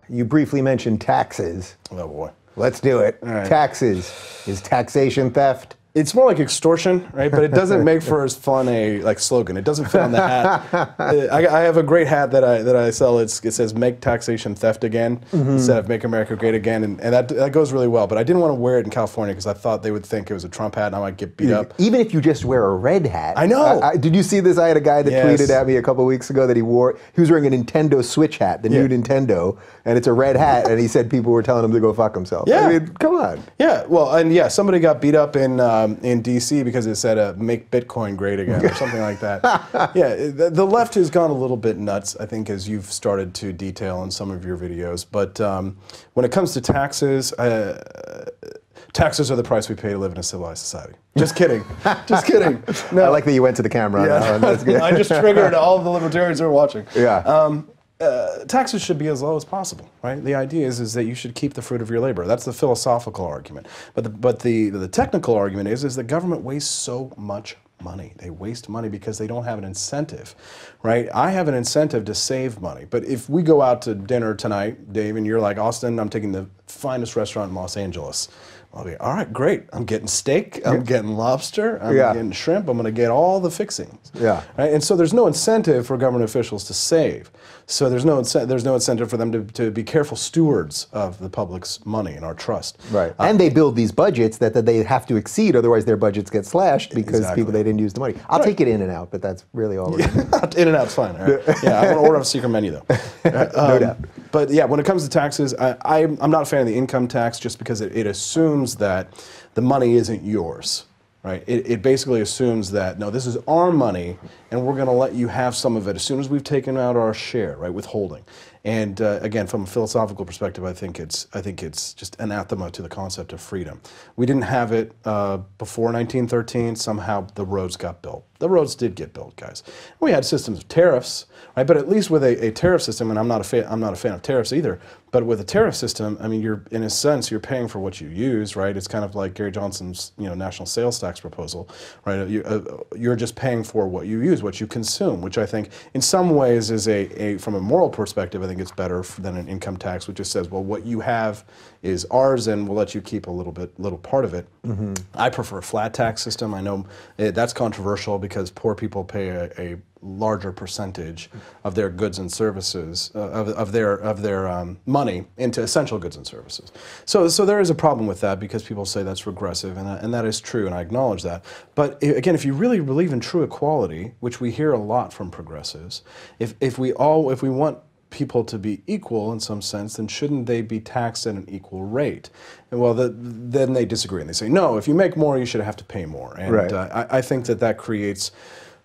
You briefly mentioned taxes. Oh boy. Let's do it. All right. Taxes. Is taxation theft? It's more like extortion, right? But it doesn't make for as fun a slogan. It doesn't fit on the hat. I have a great hat that I sell. It says "Make taxation theft again" instead of "Make America great again," and that goes really well. But I didn't want to wear it in California because I thought they would think it was a Trump hat and I might get beat up. Even if you just wear a red hat. I know. Did you see this? I had a guy that tweeted at me a couple of weeks ago that he was wearing a Nintendo Switch hat, the new Nintendo, and it's a red hat, and he said people were telling him to go fuck himself. Yeah. I mean, come on. Yeah. Well, and somebody got beat up in D.C. because it said "Make Bitcoin great again" or something like that. The left has gone a little bit nuts, I think, as you've started to detail in some of your videos. But when it comes to taxes, taxes are the price we pay to live in a civilized society. Just kidding. Just kidding. No. I like that you went to the camera on that one. That's good. I just triggered all of the libertarians who are watching. Yeah. Taxes should be as low as possible, right? The idea is that you should keep the fruit of your labor. That's the philosophical argument. But the technical argument is that government wastes so much money. They waste money because they don't have an incentive, right? I have an incentive to save money. But if we go out to dinner tonight, Dave, and you're like, Austin, I'm taking the finest restaurant in Los Angeles. I'll be, all right, great. I'm getting steak, I'm getting lobster, I'm getting shrimp, I'm going to get all the fixings. Yeah. Right? And so there's no incentive for government officials to save. So there's no incentive for them to be careful stewards of the public's money and our trust. Right. And they build these budgets that they have to exceed, otherwise their budgets get slashed because people, they didn't use the money. I'll take it In-N-Out, but that's really all we're doing. In-N-Out's fine. Right? Yeah, I want to order off a secret menu, though. No doubt. But yeah, when it comes to taxes, I'm not a fan of the income tax just because it assumes that the money isn't yours. Right? It basically assumes that, no, this is our money, and we're going to let you have some of it as soon as we've taken out our share, right? Withholding. And again, from a philosophical perspective, I think it's just anathema to the concept of freedom. We didn't have it before 1913. Somehow the roads got built. The roads did get built, guys. We had systems of tariffs, right? But at least with a tariff system, and I'm not a fan of tariffs either. But with a tariff system, I mean, in a sense, you're paying for what you use, right? It's kind of like Gary Johnson's, national sales tax proposal, right? You're just paying for what you use, what you consume, which I think, in some ways, is from a moral perspective, I think it's better than an income tax, which just says, well, what you have is ours, and we'll let you keep a little part of it. Mm-hmm. I prefer a flat tax system. I know that's controversial because poor people pay a larger percentage of their goods and services, of their money into essential goods and services. So there is a problem with that because people say that's regressive, and that is true, and I acknowledge that. But again, if you really believe in true equality, which we hear a lot from progressives, if we want people to be equal in some sense, then shouldn't they be taxed at an equal rate? And well, then they disagree, and they say, no, if you make more, you should have to pay more. And right. I think that creates,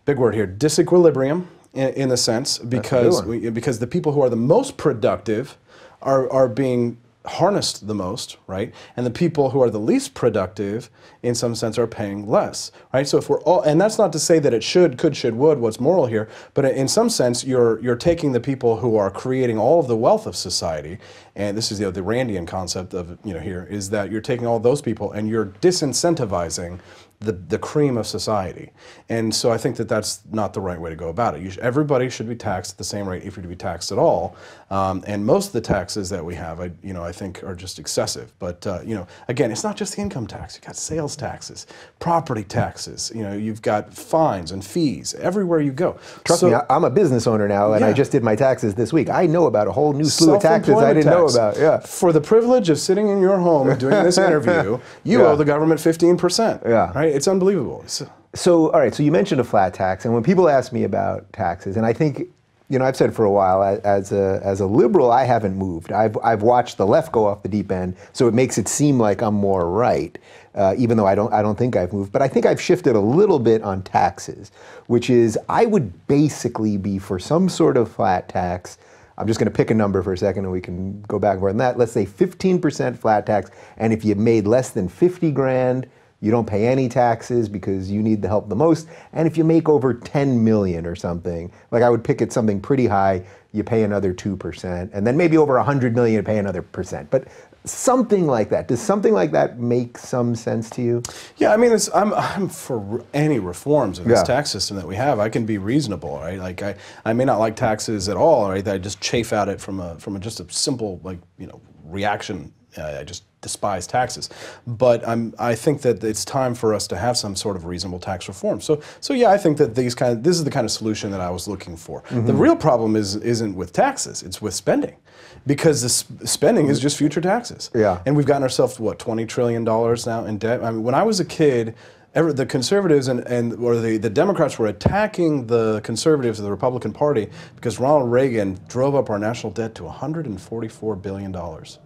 big word here, disequilibrium in a sense, because the people who are the most productive are being harnessed the most, right? And the people who are the least productive, in some sense, are paying less, right? So if we're all, and that's not to say that it should, would, what's moral here, but in some sense, you're taking the people who are creating all of the wealth of society, and this is the Randian concept of here is that you're taking all those people and you're disincentivizing the cream of society. And so I think that's not the right way to go about it. Everybody should be taxed at the same rate if you're to be taxed at all. And most of the taxes that we have, I think are just excessive. But, again, it's not just the income tax. You've got sales taxes, property taxes, you've got fines and fees everywhere you go. Trust me, I'm a business owner now, and I just did my taxes this week. I know about a whole new slew of taxes I didn't know about. Yeah. For the privilege of sitting in your home and doing this interview, you owe the government 15%. Yeah. Right? It's unbelievable. So, all right, so you mentioned a flat tax, and when people ask me about taxes, and I think, I've said for a while, as a liberal, I haven't moved. I've watched the left go off the deep end, so it makes it seem like I'm more right, even though I don't think I've moved. But I think I've shifted a little bit on taxes, which is I would basically be for some sort of flat tax. I'm just going to pick a number for a second, and we can go back and forth on that. Let's say 15% flat tax, and if you made less than 50 grand, you don't pay any taxes because you need the help the most. And if you make over 10 million or something, like I would pick it something pretty high, you pay another 2%. And then maybe over 100 million, you pay another percent. But Something like that. Does something like that make some sense to you? Yeah, I mean, I'm for any reforms of this tax system that we have. I can be reasonable, right? Like I may not like taxes at all, right? I just chafe at it from just a simple reaction. I just despise taxes, but I think that it's time for us to have some sort of reasonable tax reform. So yeah, I think that this is the kind of solution that I was looking for. The real problem isn't with taxes; it's with spending, because the spending is just future taxes. Yeah, and we've gotten ourselves what, $20 trillion now in debt. I mean, when I was a kid, the conservatives or the Democrats were attacking the conservatives of the Republican Party because Ronald Reagan drove up our national debt to $144 billion.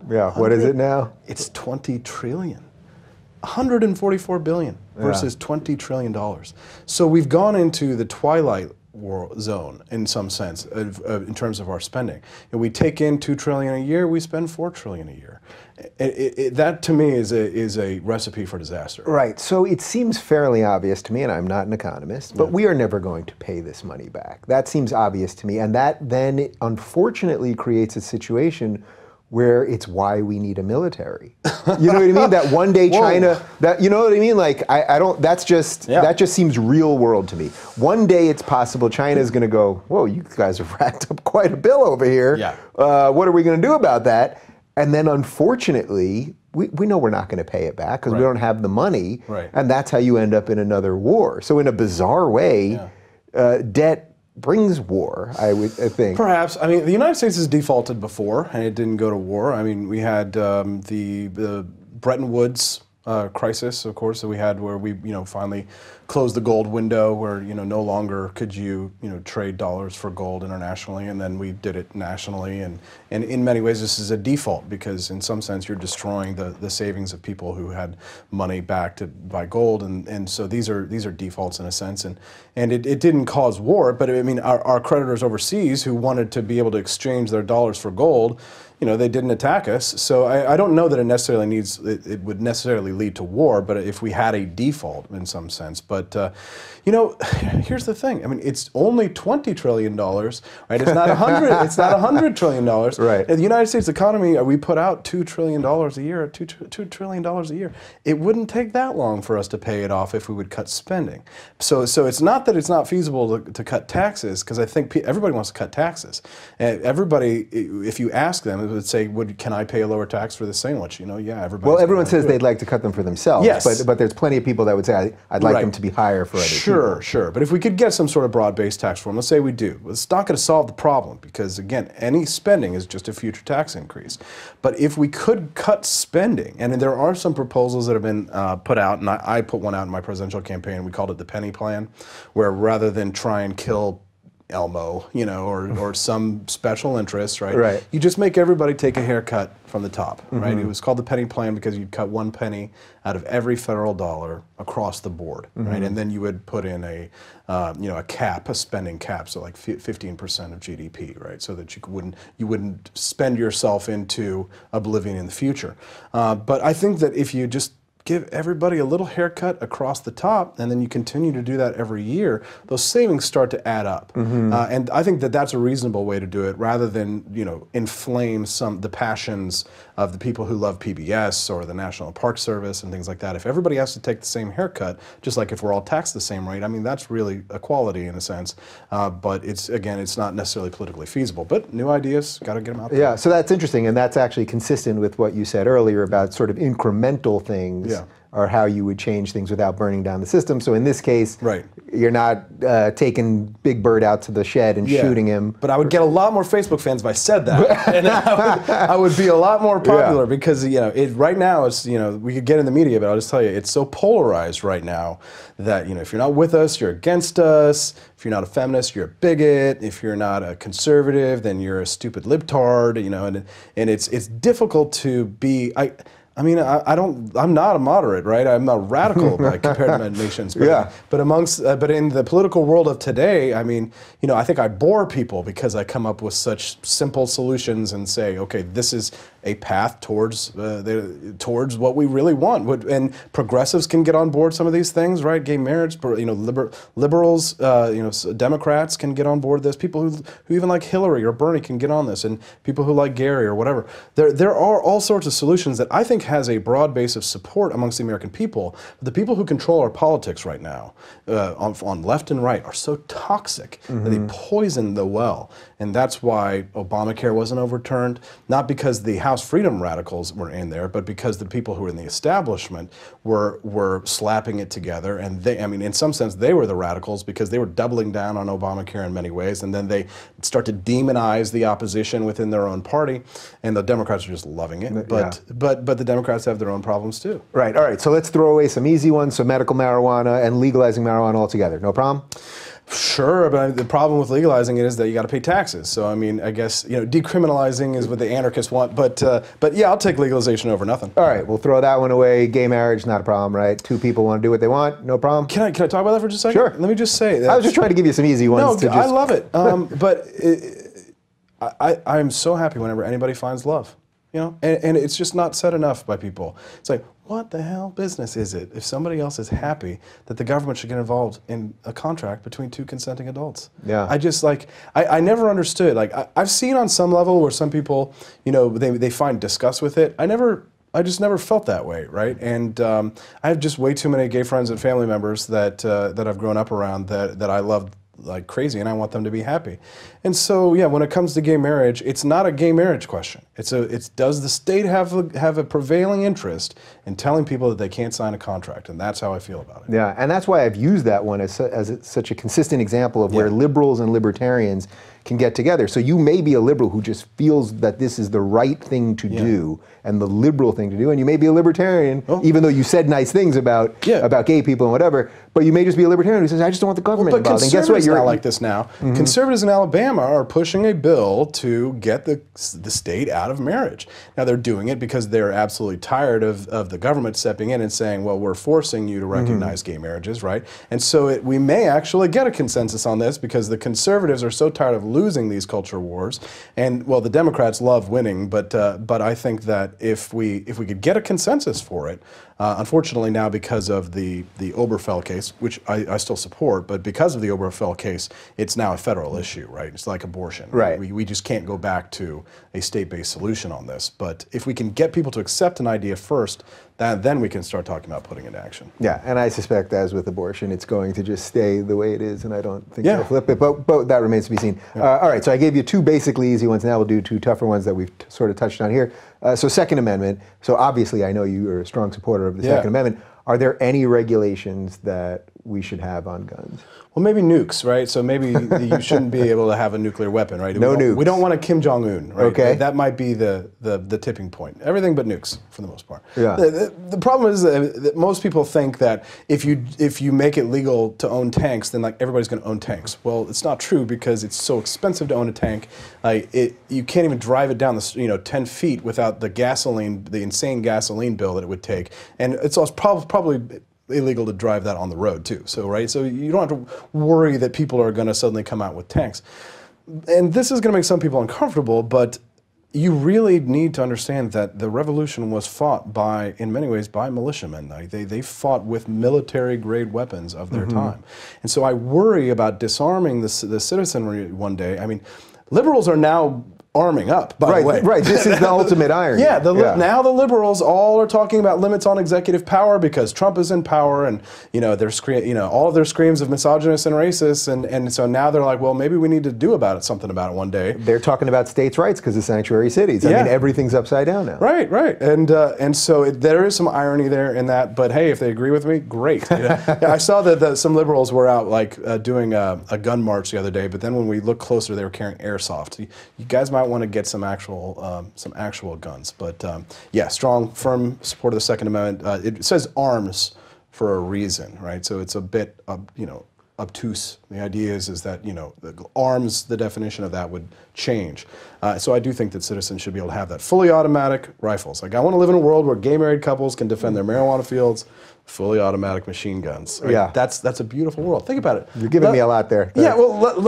Yeah, what is it now? It's 20 trillion. 144 billion versus $20 trillion. So we've gone into the twilight zone in some sense in terms of our spending. And we take in $2 trillion a year, we spend $4 trillion a year. That to me is a recipe for disaster. Right. So it seems fairly obvious to me, and I'm not an economist, but we are never going to pay this money back. That seems obvious to me, and that then unfortunately creates a situation where it's why we need a military. You know what I mean? That one day China, you know what I mean? Like, I don't, that just seems real world to me. One day it's possible China is going to go, whoa, you guys have racked up quite a bill over here. Yeah. What are we going to do about that? And then unfortunately, we know we're not going to pay it back because we don't have the money. Right. And that's how you end up in another war. So in a bizarre way, debt brings war, I think. Perhaps. I mean, the United States has defaulted before, and it didn't go to war. I mean, we had the Bretton Woods crisis, of course, that we had, where we finally closed the gold window, where no longer could you trade dollars for gold internationally, and then we did it nationally, and in many ways this is a default, because in some sense you're destroying the savings of people who had money backed to buy gold, and so these are defaults in a sense, and it didn't cause war, but I mean our creditors overseas who wanted to be able to exchange their dollars for gold, they didn't attack us. So I don't know that it would necessarily lead to war, but if we had a default in some sense. But here's the thing. I mean, it's only $20 trillion, right? It's not $100 trillion. Right. In the United States economy, we put out $2 trillion a year, $2 trillion a year. It wouldn't take that long for us to pay it off if we would cut spending. So it's not that it's not feasible to cut taxes, because I think everybody wants to cut taxes. Everybody, if you ask them, it would say, can I pay a lower tax for the sandwich? Yeah, everybody. Well, everyone says they'd like to cut them for themselves. Yes. But there's plenty of people that would say, I'd like them to be higher for other people. Sure. But if we could get some sort of broad-based tax reform, let's say we do, it's not going to solve the problem, because again, any spending is just a future tax increase. But if we could cut spending, and there are some proposals that have been put out, and I put one out in my presidential campaign, we called it the penny plan, where rather than try and kill Elmo, or some special interest, right? You just make everybody take a haircut from the top, right? It was called the penny plan because you'd cut 1 penny out of every federal dollar across the board, right? And then you would put in a cap, a spending cap, so like 15% of GDP, right? So that you wouldn't spend yourself into oblivion in the future. But I think that if you just give everybody a little haircut across the top, and then you continue to do that every year, those savings start to add up. And I think that that's a reasonable way to do it, rather than inflame the passions of the people who love PBS or the National Park Service and things like that. If everybody has to take the same haircut, just like if we're all taxed the same rate, I mean, that's really equality in a sense. But it's not necessarily politically feasible. But new ideas, got to get them out there. Yeah, so that's interesting, and that's actually consistent with what you said earlier about sort of incremental things. Or how you would change things without burning down the system. So in this case, you're not taking Big Bird out to the shed and shooting him. But I would get a lot more Facebook fans if I said that, and I would be a lot more popular, because right now it's we could get in the media, but I'll just tell you, it's so polarized right now that if you're not with us, you're against us. If you're not a feminist, you're a bigot. If you're not a conservative, then you're a stupid libtard. And it's difficult to be. I'm not a moderate, right? I'm a radical compared to my nations. But, but in the political world of today, I mean, I think I bore people because I come up with such simple solutions and say, okay, this is a path towards towards what we really want. And progressives can get on board some of these things, right? Gay marriage, liberals, Democrats can get on board this. People who even like Hillary or Bernie can get on this, and people who like Gary or whatever. There are all sorts of solutions that I think has a broad base of support amongst the American people. But the people who control our politics right now, on left and right, are so toxic that they poison the well. And that's why Obamacare wasn't overturned, not because the House Freedom radicals were in there, but because the people who were in the establishment were slapping it together. And they, I mean, in some sense, they were the radicals because they were doubling down on Obamacare in many ways. And then they start to demonize the opposition within their own party. And the Democrats are just loving it. But the Democrats have their own problems too. Right. All right. So let's throw away some easy ones. So medical marijuana and legalizing marijuana altogether. No problem? Sure, but the problem with legalizing it is that you got to pay taxes. So I mean, I guess decriminalizing is what the anarchists want. But yeah, I'll take legalization over nothing. All right, we'll throw that one away. Gay marriage, not a problem, right? Two people want to do what they want, no problem. Can I talk about that for just a second? Sure. Let me just say that I was just trying to give you some easy ones. No, I love it. But I'm so happy whenever anybody finds love. And it's just not said enough by people. It's like, what the hell business is it if somebody else is happy that the government should get involved in a contract between two consenting adults? Yeah. I just I never understood. I've seen on some level where some people, they find disgust with it. I just never felt that way, right? And I have just way too many gay friends and family members that I've grown up around that I love like crazy, and I want them to be happy. And so, yeah, when it comes to gay marriage, it's not a gay marriage question. It's does the state have a prevailing interest in telling people that they can't sign a contract? And that's how I feel about it. Yeah, and that's why I've used that one as such a consistent example of where liberals and libertarians can get together. So you may be a liberal who just feels that this is the right thing to do and the liberal thing to do, and you may be a libertarian, even though you said nice things about gay people and whatever, but you may just be a libertarian who says, I just don't want the government involved. And guess what? You're not like this now. Conservatives in Alabama are pushing a bill to get the state out of marriage. Now they're doing it because they're absolutely tired of the government stepping in and saying, well, we're forcing you to recognize gay marriages, right? And so we may actually get a consensus on this because the conservatives are so tired of losing these culture wars, and well, the Democrats love winning, but I think that if we could get a consensus for it, unfortunately now because of the Obergefell case, which I still support, but because of the Obergefell case, it's now a federal issue, right? It's like abortion. Right. We just can't go back to a state-based solution on this. But if we can get people to accept an idea first, then we can start talking about putting it into action. Yeah, and I suspect, as with abortion, it's going to just stay the way it is, and I don't think they'll flip it, but that remains to be seen. All right, so I gave you two basically easy ones. Now we'll do two tougher ones that we've sort of touched on here. So Second Amendment. So obviously I know you are a strong supporter of the Second Amendment. Are there any regulations that we should have on guns? Well, maybe nukes, right? So maybe you shouldn't be able to have a nuclear weapon, right? No nukes. We don't want a Kim Jong-un, right? Okay. That might be the tipping point. Everything but nukes, for the most part. Yeah. The problem is that most people think that if you make it legal to own tanks, then like everybody's going to own tanks. Well, it's not true because it's so expensive to own a tank. You can't even drive it down 10 feet without the insane gasoline bill that it would take, and it's also probably illegal to drive that on the road too. So you don't have to worry that people are going to suddenly come out with tanks. And this is going to make some people uncomfortable, but you really need to understand that the revolution was fought in many ways by militiamen. They fought with military-grade weapons of their time. And so I worry about disarming the citizenry one day. I mean, liberals are now arming up, by the way. Right, this is the ultimate irony. Now the liberals all are talking about limits on executive power because Trump is in power, and all of their screams of misogynist and racist, and so now they're like, well, maybe we need to do something about it one day. They're talking about states' rights because of sanctuary cities. I mean, everything's upside down now. Right, and so there is some irony there in that. But hey, if they agree with me, great. I saw that some liberals were out doing a gun march the other day, but then when we looked closer, they were carrying airsoft. You guys might want to get some actual guns, but strong, firm support of the Second Amendment. It says arms for a reason, right? So it's a bit, obtuse The idea is that, the arms, the definition of that would change. So I do think that citizens should be able to have that. Fully automatic rifles. Like, I want to live in a world where gay married couples can defend their marijuana fields, fully automatic machine guns. Right? Yeah. That's a beautiful world. Think about it. You're giving me a lot there. Yeah, well,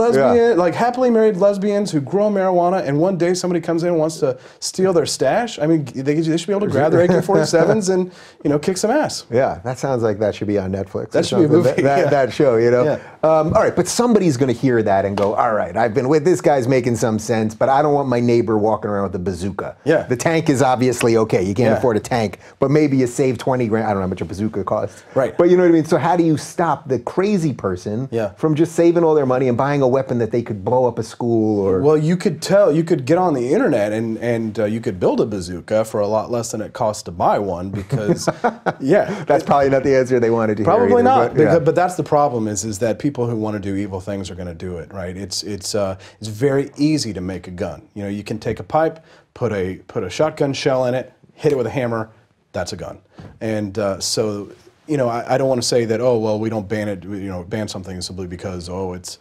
like happily married lesbians who grow marijuana, and one day somebody comes in and wants to steal their stash. I mean, they should be able to grab their AK-47s and, kick some ass. Yeah, that sounds like that should be on Netflix. That should be a movie. That show, Yeah. All right, but somebody's going to hear that and go, all right, I've been with this guy's making some sense, but I don't want my neighbor walking around with a bazooka. Yeah. The tank is obviously okay. You can't afford a tank, but maybe you save 20 grand. I don't know how much a bazooka costs. Right. But you know what I mean? So how do you stop the crazy person from just saving all their money and buying a weapon that they could blow up a school? Or Well, you could get on the internet and you could build a bazooka for a lot less than it costs to buy one, because, that's probably not the answer they wanted to hear. Probably either, not, but, but that's the problem is that people who want to do evil things are going to do it, right? It's very easy to make a gun. You can take a pipe, put a shotgun shell in it, hit it with a hammer, that's a gun. And so, I don't want to say that, oh, well, we don't ban it, ban something simply because, oh, it's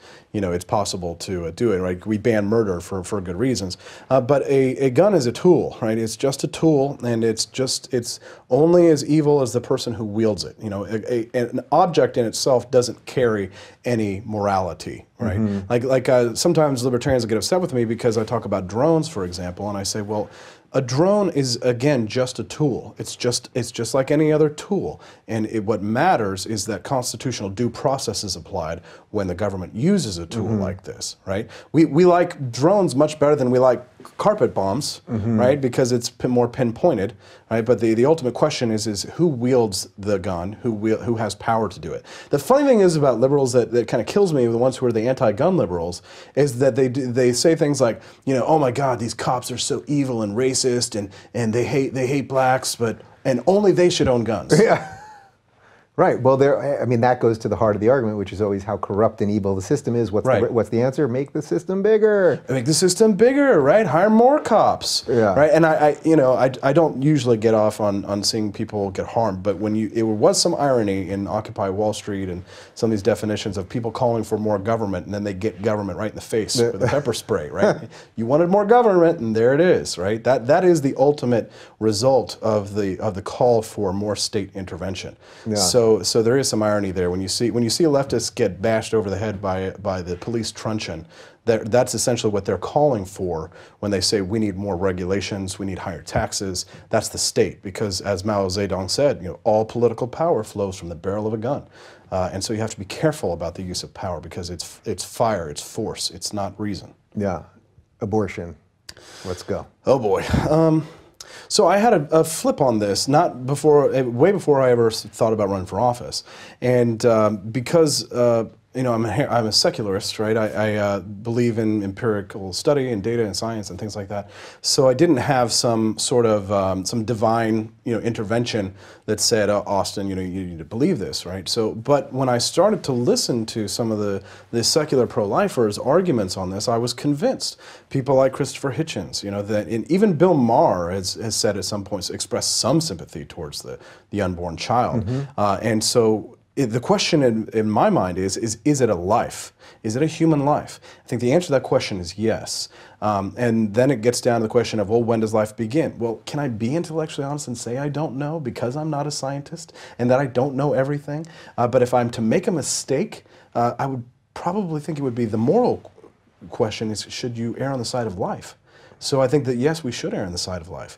possible to do it, right? We ban murder for good reasons. But a gun is a tool, right? It's just a tool, and it's only as evil as the person who wields it. An object in itself doesn't carry any morality, right? Mm-hmm. Sometimes libertarians get upset with me because I talk about drones, for example, and I say, well, a drone is, again, just a tool. It's just like any other tool. And what matters is that constitutional due process is applied when the government uses a tool like this, right? We like drones much better than we like carpet bombs, right? Because it's more pinpointed, right? But the ultimate question is who wields the gun, who has power to do it. The funny thing is about liberals that kind of kills me, the ones who are the anti-gun liberals, is that they say things like, oh my God, these cops are so evil and racist, and they hate blacks, and only they should own guns. Yeah. Right. Well, that goes to the heart of the argument, which is always how corrupt and evil the system is. What's the answer? Make the system bigger. Make the system bigger, right? Hire more cops. Yeah. Right. And I don't usually get off on seeing people get harmed, but it was some irony in Occupy Wall Street and some of these definitions of people calling for more government, and then they get government right in the face with a pepper spray, right? You wanted more government, and there it is, right? That is the ultimate result of the call for more state intervention. Yeah. So there is some irony there when you see a leftist get bashed over the head by the police truncheon. That's essentially what they're calling for when they say we need more regulations, we need higher taxes. That's the state, because as Mao Zedong said, all political power flows from the barrel of a gun, and so you have to be careful about the use of power, because it's fire, it's force, it's not reason. Yeah, abortion. Let's go. Oh boy. So I had a flip on this, way before I ever thought about running for office, and because I'm a secularist, right? I believe in empirical study and data and science and things like that. So I didn't have some sort of some divine intervention that said, oh, Austin, you need to believe this, right? So, but when I started to listen to some of the secular pro-lifers' arguments on this, I was convinced. People like Christopher Hitchens, and even Bill Maher has said at some points, expressed some sympathy towards the unborn child, and so. The question in my mind is it a life? Is it a human life? I think the answer to that question is yes. And then it gets down to the question of, well, when does life begin? Well, can I be intellectually honest and say I don't know because I'm not a scientist and that I don't know everything? But if I'm to make a mistake, I would probably think it would be the moral question is, should you err on the side of life? So I think that, yes, we should err on the side of life.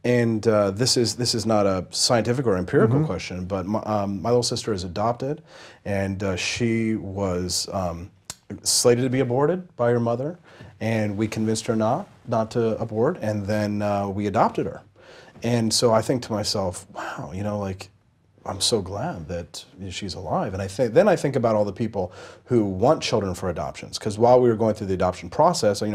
This is not a scientific or empirical question, but my little sister is adopted, and she was slated to be aborted by her mother, and we convinced her not to abort, and then we adopted her. And so I think to myself, wow, I'm so glad that she's alive. And then I think about all the people who want children for adoptions. Because while we were going through the adoption process, I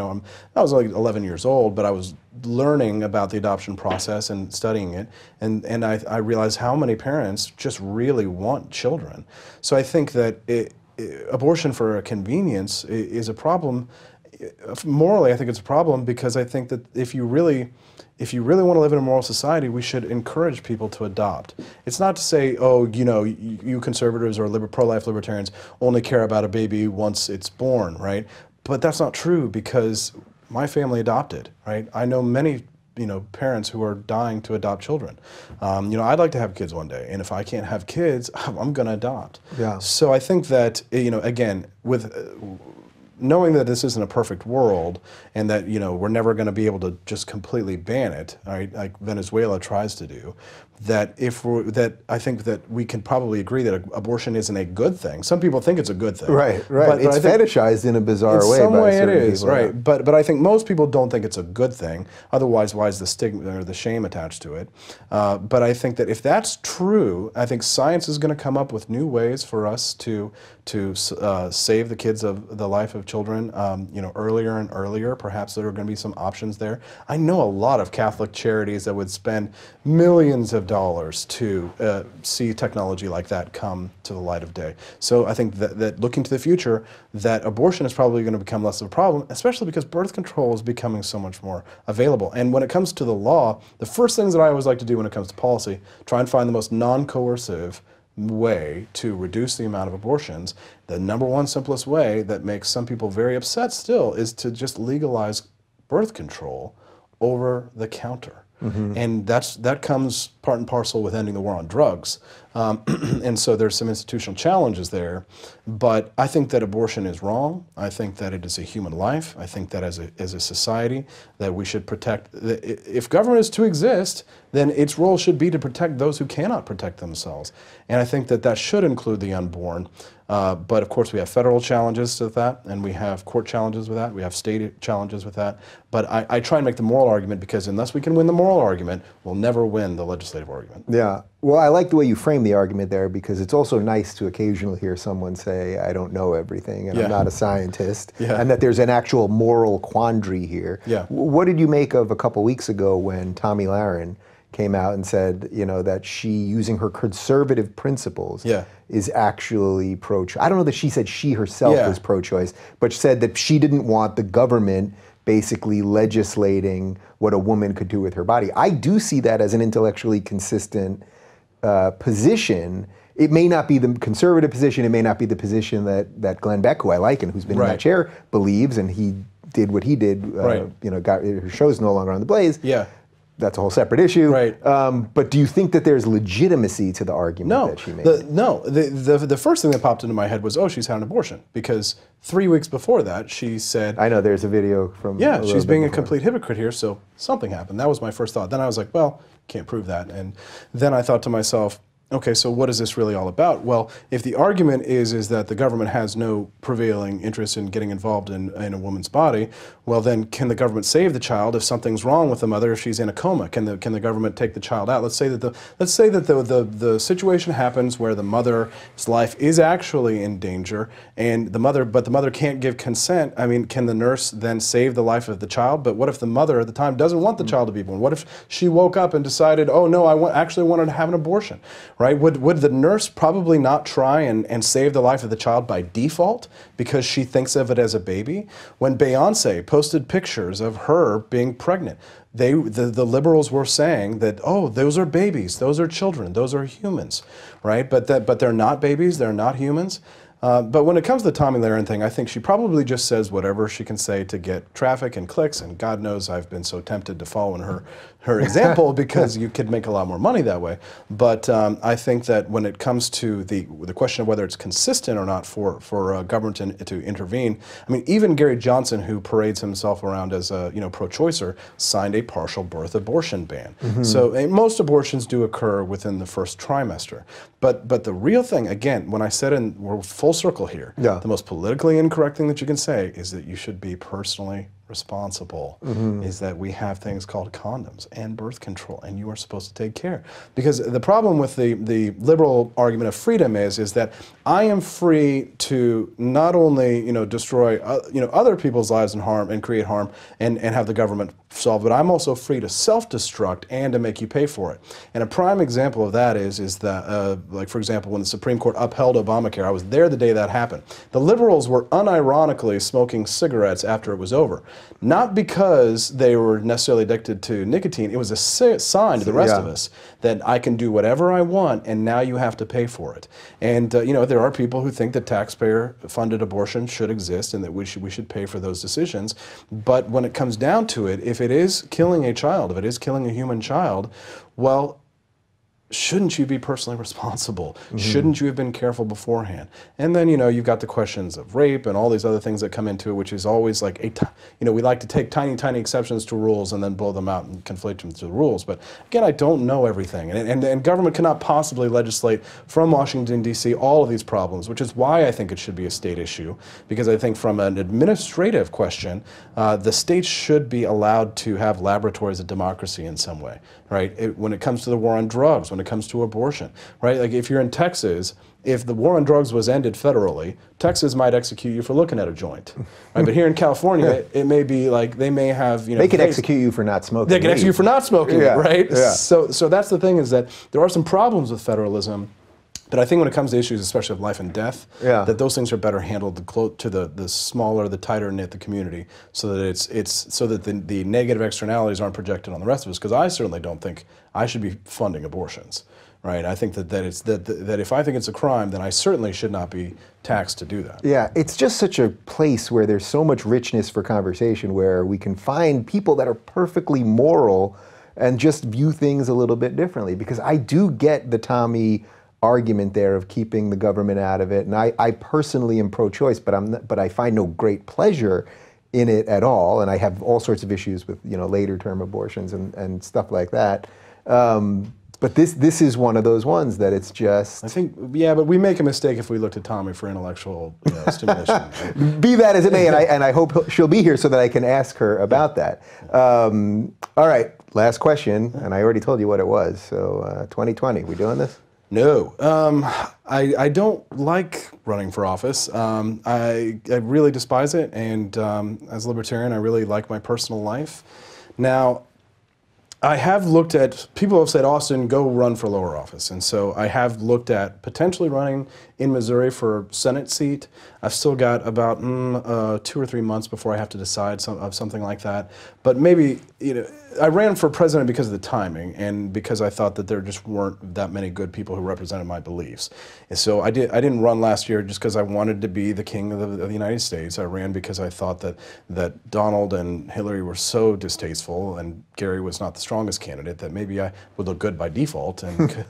was like 11 years old, but I was learning about the adoption process and studying it. And I realized how many parents just really want children. So I think that abortion for a convenience is a problem morally, I think it's a problem because I think that if you really want to live in a moral society, we should encourage people to adopt. It's not to say, oh, you conservatives or pro-life libertarians only care about a baby once it's born, right? But that's not true because my family adopted, right? I know many parents who are dying to adopt children. I'd like to have kids one day, and if I can't have kids, I'm going to adopt. Yeah. So I think that, again, with knowing that this isn't a perfect world and that we're never going to be able to just completely ban it, right, like Venezuela tries to do, that I think that we can probably agree that abortion isn't a good thing. Some people think it's a good thing. Right. But It's fetishized in a bizarre way. In some way it certain is, people, right. yeah. But I think most people don't think it's a good thing. Otherwise, why is the stigma or the shame attached to it? But I think that if that's true, I think science is going to come up with new ways for us to save the kids of the life of children, earlier and earlier. Perhaps there are going to be some options there. I know a lot of Catholic charities that would spend millions of dollars to see technology like that come to the light of day. So I think that looking to the future, that abortion is probably going to become less of a problem, especially because birth control is becoming so much more available. And when it comes to the law, the first things that I always like to do when it comes to policy, try and find the most non-coercive way to reduce the amount of abortions. The number one simplest way that makes some people very upset still is to just legalize birth control over the counter. Mm-hmm. And that comes part and parcel with ending the war on drugs. And so there's some institutional challenges there. But I think that abortion is wrong. I think that it is a human life. I think that as a society that we should protect. If government is to exist, then its role should be to protect those who cannot protect themselves. And I think that should include the unborn. But of course we have federal challenges to that, and we have court challenges with that, we have state challenges with that. But I try and make the moral argument because unless we can win the moral argument, we'll never win the legislative argument. Yeah. Well, I like the way you frame the argument there because it's also nice to occasionally hear someone say, I don't know everything and I'm not a scientist, and that there's an actual moral quandary here. Yeah. What did you make of a couple weeks ago when Tomi Lahren came out and said, that she, using her conservative principles, is actually pro-choice? I don't know that she said she herself was pro-choice, but said that she didn't want the government basically legislating what a woman could do with her body. I do see that as an intellectually consistent position. It may not be the conservative position, it may not be the position that Glenn Beck, who I like and who's been in that chair, believes, and he did what he did, got her show's no longer on the Blaze. Yeah. That's a whole separate issue. Right. But do you think that there's legitimacy to the argument that she made? The first thing that popped into my head was, oh, she's had an abortion. Because 3 weeks before that, she said... I know, there's a video from... Yeah, she's being a complete hypocrite here, so something happened. That was my first thought. Then I was like, well, can't prove that. And then I thought to myself, okay, so what is this really all about? Well, if the argument is that the government has no prevailing interest in getting involved in a woman's body, well then can the government save the child if something's wrong with the mother, if she's in a coma? Can the government take the child out? Let's say that the situation happens where the mother's life is actually in danger, and the mother can't give consent. I mean, can the nurse then save the life of the child? But what if the mother at the time doesn't want the child to be born? What if she woke up and decided, oh no, I actually wanted to have an abortion? Right? Would the nurse probably not try and save the life of the child by default because she thinks of it as a baby? When Beyonce posted pictures of her being pregnant, the liberals were saying that, oh, those are babies, those are children, those are humans, right? But they're not babies, they're not humans. But when it comes to the Tomi Lahren thing, I think she probably just says whatever she can say to get traffic and clicks, and God knows I've been so tempted to follow in her example because you could make a lot more money that way. But I think that when it comes to the question of whether it's consistent or not for government to intervene, I mean, even Gary Johnson, who parades himself around as a pro-choicer, signed a partial birth abortion ban. Mm-hmm. So most abortions do occur within the first trimester. But the real thing, again, when I said we're full circle here, the most politically incorrect thing that you can say is that you should be personally responsible is that we have things called condoms and birth control, and you are supposed to take care. Because the problem with the liberal argument of freedom is that I am free to not only destroy other people's lives and harm and create harm and have the government solve, but I'm also free to self-destruct and to make you pay for it. And a prime example of that is that, like for example, when the Supreme Court upheld Obamacare, I was there the day that happened. The liberals were unironically smoking cigarettes after it was over. Not because they were necessarily addicted to nicotine, it was a sign to the rest of us that I can do whatever I want and now you have to pay for it. And there are people who think that taxpayer-funded abortion should exist and that we should pay for those decisions. But when it comes down to it, if it is killing a child, if it is killing a human child, well, shouldn't you be personally responsible? Shouldn't you have been careful beforehand? And then, you've got the questions of rape and all these other things that come into it, which is always like, we like to take tiny exceptions to rules and then blow them out and conflate them to the rules. But again, I don't know everything. And government cannot possibly legislate from Washington, D.C. all of these problems, which is why I think it should be a state issue. Because I think from an administrative question, the states should be allowed to have laboratories of democracy in some way, right? When it comes to the war on drugs, when it comes to abortion, right? Like if you're in Texas, if the war on drugs was ended federally, Texas might execute you for looking at a joint, right? But here in California, it may be like they may have, they could execute you for not smoking. They could execute you for not smoking, right? Yeah. So that's the thing, is that there are some problems with federalism. But I think when it comes to issues, especially of life and death, that those things are better handled to the smaller, the tighter knit the community, so that so that the negative externalities aren't projected on the rest of us. Because I certainly don't think I should be funding abortions, right? I think that if I think it's a crime, then I certainly should not be taxed to do that. Yeah, it's just such a place where there's so much richness for conversation, where we can find people that are perfectly moral and just view things a little bit differently. Because I do get the Tommy argument there of keeping the government out of it, and I personally am pro-choice, but I find no great pleasure in it at all, and I have all sorts of issues with later term abortions and stuff like that. But this is one of those ones that it's just. I think, but we make a mistake if we look to Tommy for intellectual stimulation. Right? Be that as it may, and I hope she'll be here so that I can ask her about that. All right, last question, and I already told you what it was. So 2020, we doing this? No, I don't like running for office. I really despise it, and as a libertarian, I really like my personal life. Now, I have looked at, people have said, Austin, go run for lower office. And so I have looked at potentially running in Missouri for a Senate seat. I've still got about 2 or 3 months before I have to decide something like that. But maybe, I ran for president because of the timing and because I thought that there just weren't that many good people who represented my beliefs. And so I didn't run last year just because I wanted to be the king of the United States. I ran because I thought that Donald and Hillary were so distasteful and Gary was not the strongest candidate that maybe I would look good by default and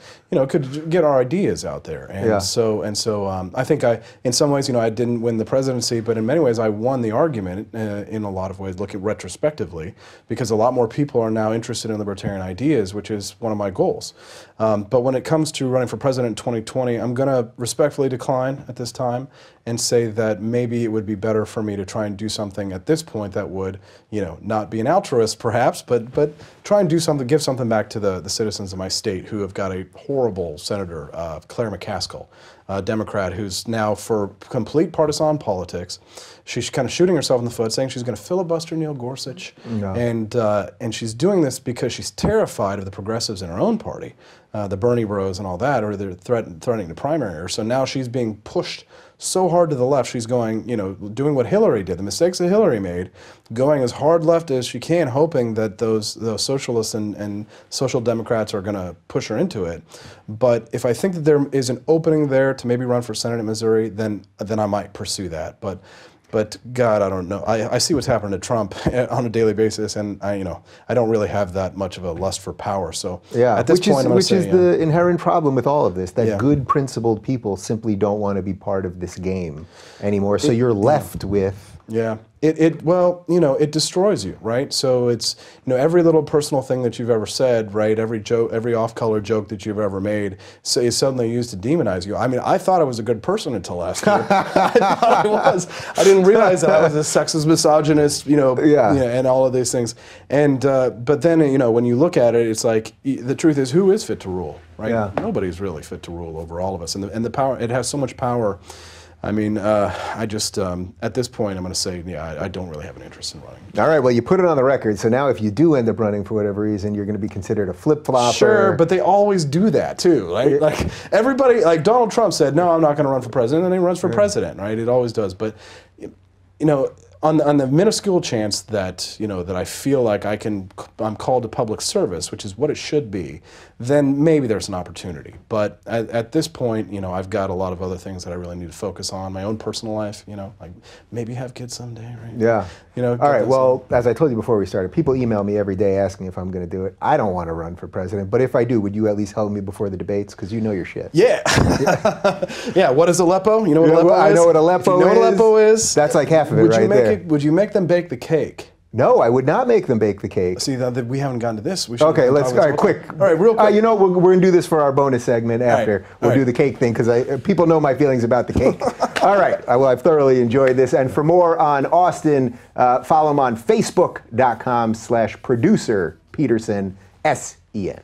could get our ideas out there. And so I think in some ways, I didn't win the presidency, but in many ways I won the argument in a lot of ways, looking retrospectively, because a lot more people are now interested in libertarian ideas, which is one of my goals. But when it comes to running for president in 2020, I'm going to respectfully decline at this time and say that maybe it would be better for me to try and do something at this point that would, not be an altruist perhaps, but try and do something, give something back to the citizens of my state who have got a horrible senator, Claire McCaskill, a Democrat who's now, for complete partisan politics, she's kind of shooting herself in the foot, saying she's going to filibuster Neil Gorsuch, and she's doing this because she's terrified of the progressives in her own party, the Bernie bros and all that, or they're threatening to primary her. So now she's being pushed so hard to the left. She's going, doing what Hillary did, the mistakes that Hillary made, going as hard left as she can, hoping that those socialists and social democrats are going to push her into it. But if I think that there is an opening there to maybe run for Senate in Missouri, then I might pursue that. But God, I don't know. I see what's happening to Trump on a daily basis, and I don't really have that much of a lust for power. So at this point, which is the inherent problem with all of this, that good, principled people simply don't want to be part of this game anymore. So you're left with Yeah. Well, it destroys you, right? So it's, every little personal thing that you've ever said, right? Every joke, every off-color joke that you've ever made is suddenly used to demonize you. I mean, I thought I was a good person until last year. I thought I was. I didn't realize that I was a sexist, misogynist, and all of these things. And, but then, when you look at it, it's like, the truth is, who is fit to rule, right? Yeah. Nobody's really fit to rule over all of us. And the power, it has so much power. I mean, I just, at this point, I'm going to say, I don't really have an interest in running. All right, well, you put it on the record, so now if you do end up running for whatever reason, you're going to be considered a flip-flopper. Sure, but they always do that, too. Right? Like, everybody, like Donald Trump said, no, I'm not going to run for president, and then he runs for president, right? It always does. But, on the minuscule chance that, that I feel like I'm called to public service, which is what it should be, then maybe there's an opportunity. But at this point, I've got a lot of other things that I really need to focus on. My own personal life, like maybe have kids someday, right? Yeah. All right, well, as I told you before we started, people email me every day asking if I'm going to do it. I don't want to run for president, but if I do, would you at least help me before the debates? Because you know your shit. Yeah. Yeah, what is Aleppo? You know what Aleppo is? I know what Aleppo is. You know what Aleppo is? That's like half of it right there. Would you make them bake the cake? No, I would not make them bake the cake. See, we haven't gotten to this. Okay, let's go. Quick. All right, real quick. We're going to do this for our bonus segment after. We'll do the cake thing because people know my feelings about the cake. All right. Well, I've thoroughly enjoyed this. And for more on Austin, follow him on Facebook.com/producer Petersen, SEN.